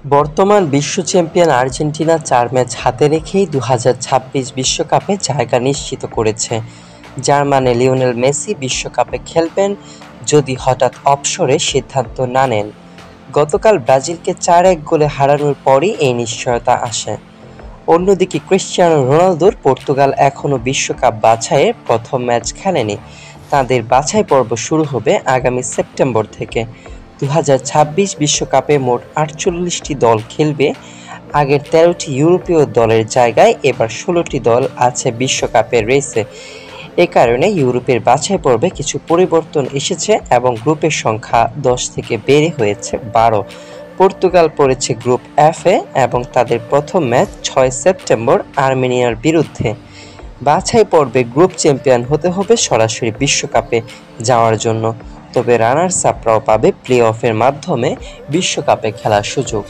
বর্তমান বিশ্ব champion Argentina ৪ match হাতে রেখেই ২০২৬ বিশ্বকাপে জায়গা নিশ্চিত করেছে। জার্মানে লিওনেল মেসি বিশ্বকাপে খেলবেন যদি হঠাৎ অবসরের সিদ্ধান্ত না নেন। গতকাল ব্রাজিলকে ৪-১ গোলে হারানোর পরই এই নিশ্চয়তা আসে। অন্যদিকে ক্রিস্টিয়ানো রোনালদোর পর্তুগাল এখনও বিশ্বকাপ বাছাইয়ের প্রথম ম্যাচ খেলেনি। তাদের বাছাই পর্ব শুরু হবে আগামী সেপ্টেম্বর থেকে। ২০২৬ বিশ্বকাপে মোট ৪৮টি দল খেলবে। আগের ১৩টি ইউরোপীয় দলের জায়গায় এবার ১৬টি দল আছে বিশ্বকাপের রেসে। এ কারণে ইউরোপের বাছাই পর্বে কিছু পরিবর্তন এসেছে এবং গ্রুপের সংখ্যা ১০ থেকে বেড়ে হয়েছে ১২। পর্তুগাল পড়েছে গ্রুপ এফে এবং তাদের প্রথম ম্যাচ ৬ সেপ্টেম্বর আর্মেনিয়ার বিরুদ্ধে। বাছাই পর্বে গ্রুপ চ্যাম্পিয়ন হতে হবে সরাসরি বিশ্বকাপে যাওয়ার জন্য, তবে রানার্স আপরাও পাবে প্লে অফের মাধ্যমে বিশ্বকাপে খেলার সুযোগ।